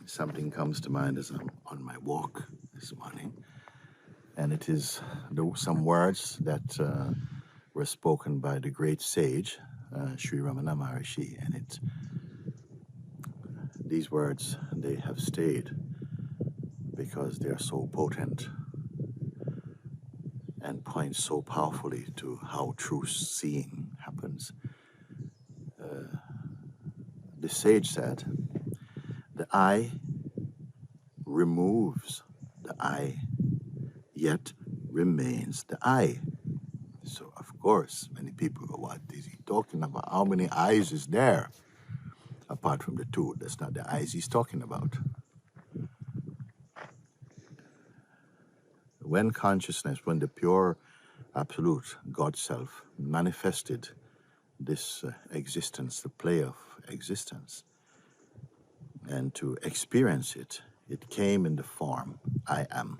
something comes to mind as I'm on my walk this morning, and it is some words that were spoken by the great sage, Sri Ramana Maharshi, and these words, they have stayed because they are so potent and point so powerfully to how true seeing happens. The sage said, the eye removes the eye, yet remains the eye. So, of course, many people go, what is he talking about? How many eyes is there? Apart from the two, that's not the eyes he's talking about. When consciousness, when the pure, absolute God Self manifested this existence, the play of existence, and to experience it, it came in the form, I am.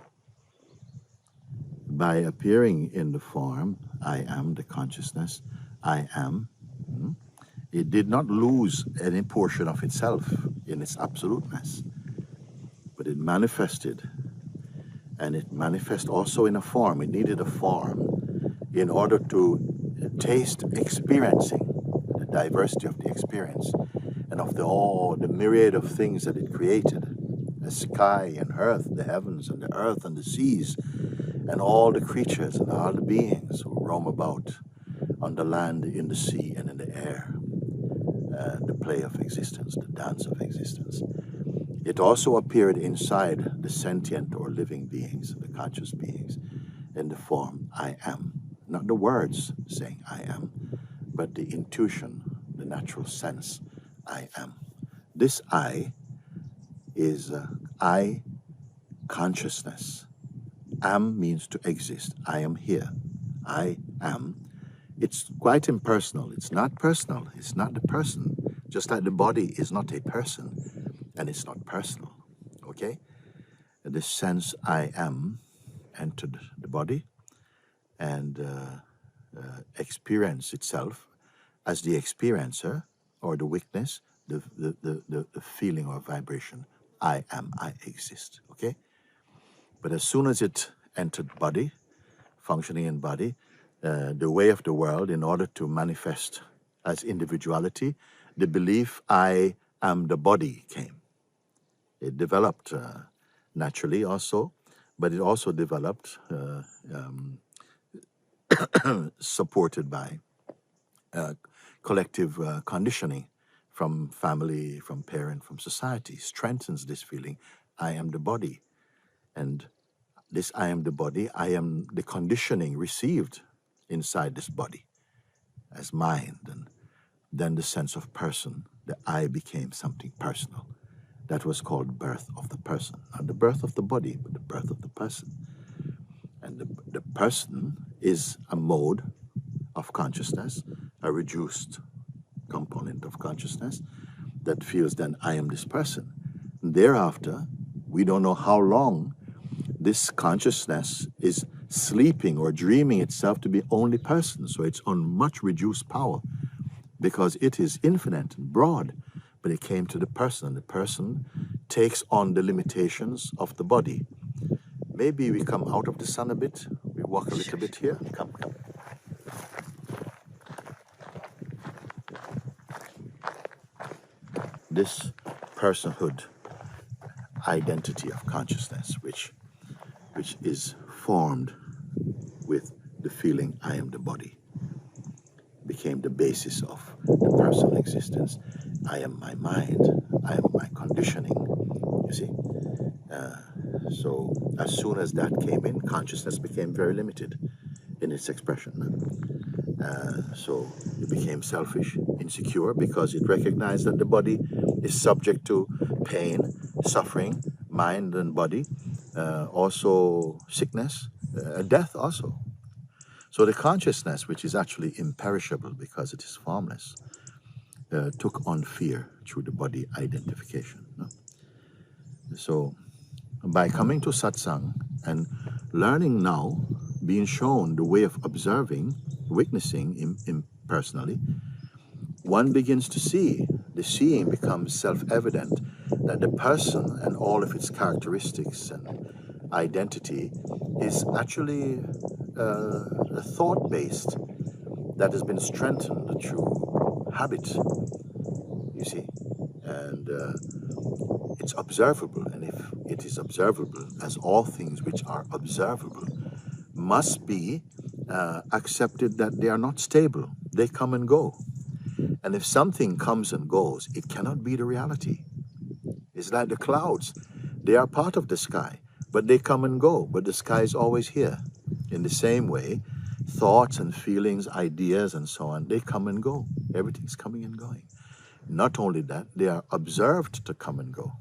By appearing in the form, I am, the consciousness, I am, it did not lose any portion of itself in its absoluteness, but it manifested, and it manifests also in a form. It needed a form in order to taste experiencing the diversity of the experience and of the myriad of things that it created, the sky and earth, the heavens and the earth and the seas, and all the creatures and all the beings who roam about on the land, in the sea, and in the air. The play of existence, the dance of existence. It also appeared inside the sentient or living beings, the conscious beings, in the form I am. Not the words saying I am, but the intuition, the natural sense, I am. This I is I consciousness. Am means to exist. I am here. I am. It's quite impersonal. It's not personal. It's not the person. Just like the body is not a person, and it's not personal. Okay? This sense I am entered the body and experience itself as the experiencer or the witness, the feeling or vibration. I am, I exist. Okay? But as soon as it entered body, functioning in body, the way of the world, in order to manifest as individuality, the belief I am the body came. It developed naturally also, but it also developed supported by collective conditioning from family, from parent, from society, strengthens this feeling, I am the body. And this I am the body, I am the conditioning received inside this body as mind. And then the sense of person, the I became something personal. That was called birth of the person. Not the birth of the body, but the birth of the person. And the person is a mode of consciousness, a reduced component of consciousness that feels then I am this person. And thereafter, we don't know how long this consciousness is sleeping or dreaming itself to be only person. So it's on much reduced power because it is infinite and broad, but it came to the person, and the person takes on the limitations of the body. Maybe we come out of the sun a bit, we walk a little bit here. Come. This personhood identity of consciousness, which is formed with the feeling I am the body, became the basis of the personal existence. I am my mind, I am my conditioning, you see. So as soon as that came in, consciousness became very limited in its expression. So it became selfish, insecure, because it recognized that the body is subject to pain, suffering, mind and body, also sickness, death also. So the consciousness, which is actually imperishable because it is formless, took on fear through the body identification. No? So by coming to satsang and learning now, being shown the way of observing, witnessing impersonally, one begins to see the seeing becomes self-evident that the person and all of its characteristics and identity is actually a thought-based that has been strengthened through habit, you see, and it's observable. And if it is observable, as all things which are observable must be accepted that they are not stable, they come and go. And if something comes and goes, it cannot be the reality. It's like the clouds. They are part of the sky, but they come and go, but the sky is always here. In the same way, thoughts and feelings, ideas and so on, they come and go. Everything's coming and going. Not only that, they are observed to come and go.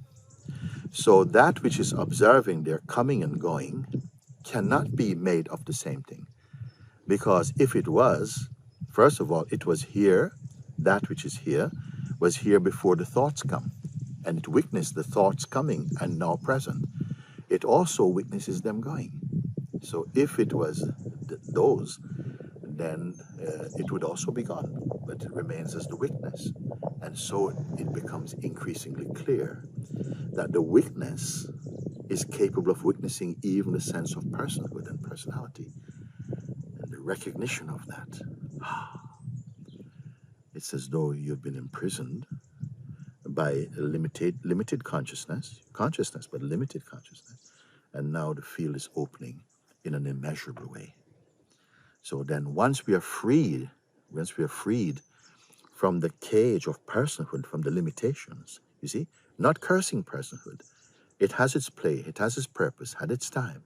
So that which is observing their coming and going cannot be made of the same thing. Because if it was, first of all, it was here, that which is here, was here before the thoughts come. And it witnessed the thoughts coming and now present. It also witnesses them going. So if it was those, then it would also be gone. But it remains as the witness. And so it becomes increasingly clear that the witness is capable of witnessing even the sense of personhood and personality. And the recognition of that. It's as though you've been imprisoned by a limited consciousness, but limited consciousness. And now the field is opening in an immeasurable way. So then once we are freed from the cage of personhood, from the limitations, you see, not cursing personhood. It has its play, it has its purpose, had its time.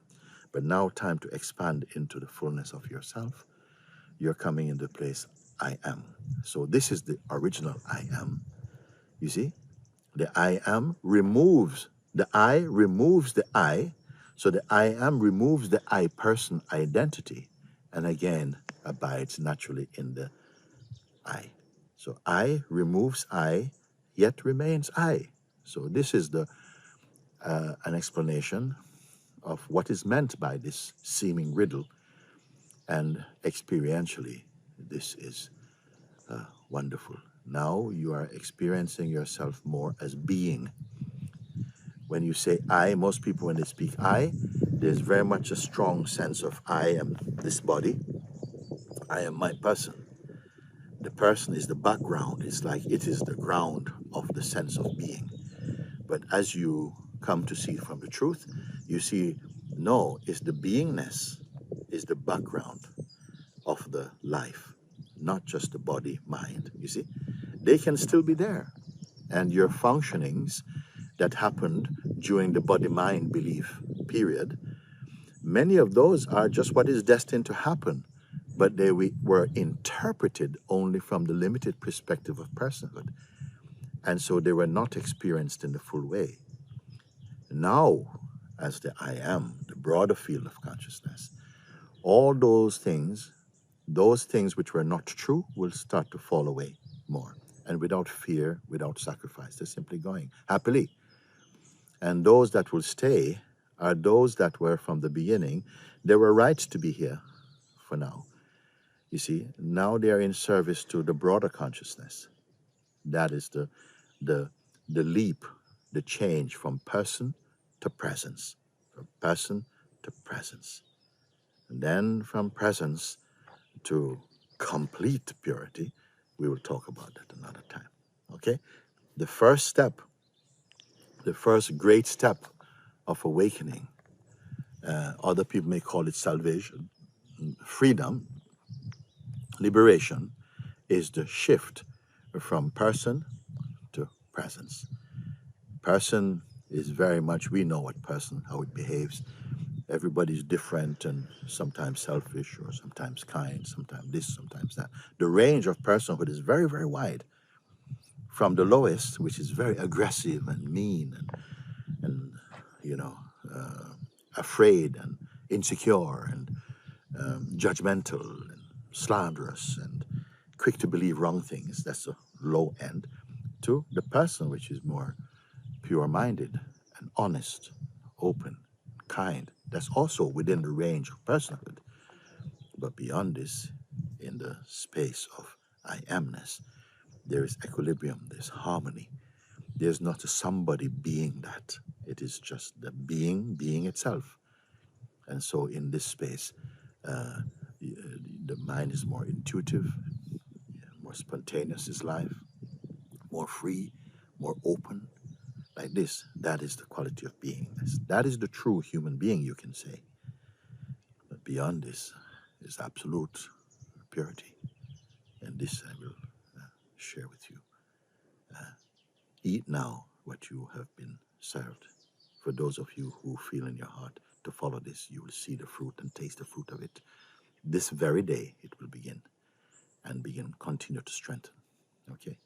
But now time to expand into the fullness of yourself. You're coming into the place I am. So this is the original I am. You see? The I am removes, the I removes the I. So the I am removes the I person identity. And again, abides naturally in the I. So I removes I, yet remains I. So this is the an explanation of what is meant by this seeming riddle. And experientially, this is wonderful. Now you are experiencing yourself more as being. When you say I, most people when they speak I, there's very much a strong sense of I am this body, I am my person. The person is the background. It's like it is the ground of the sense of being. But as you come to see from the truth, you see, no, it's the beingness is the background of the life, not just the body, mind, you see. They can still be there. And your functionings that happened during the body-mind belief period, many of those are just what is destined to happen, but they were interpreted only from the limited perspective of personhood. And so they were not experienced in the full way. Now, as the I am, the broader field of consciousness, all those things which were not true will start to fall away more. And without fear, without sacrifice, they're simply going happily. And those that will stay are those that were from the beginning. They were right to be here for now. You see, now they are in service to the broader consciousness. That is the leap, the change from person to presence, from person to presence. And then from presence to complete purity. We will talk about that another time. Okay? The first step, the first great step of awakening, other people may call it salvation, freedom, liberation, is the shift from person to presence. Person is very much, we know what person, how it behaves. Everybody's different and sometimes selfish or sometimes kind, sometimes this, sometimes that. The range of personhood is very, very wide. From the lowest, which is very aggressive and mean and afraid and insecure and judgmental and slanderous and quick to believe wrong things, that's the low end, to the person which is more pure-minded and honest, open, kind. That's also within the range of personhood. But beyond this, in the space of I amness, There is equilibrium, there's harmony. There's not a somebody being that. It is just the being itself. And so in this space, the mind is more intuitive, more spontaneous is life, more free, more open. Like this, that is the quality of beingness. That is the true human being, you can say. But beyond this is absolute purity. And this I will share with you. Eat now what you have been served. For those of you who feel in your heart to follow this, you will see the fruit and taste the fruit of it. This very day it will begin and continue to strengthen. Okay?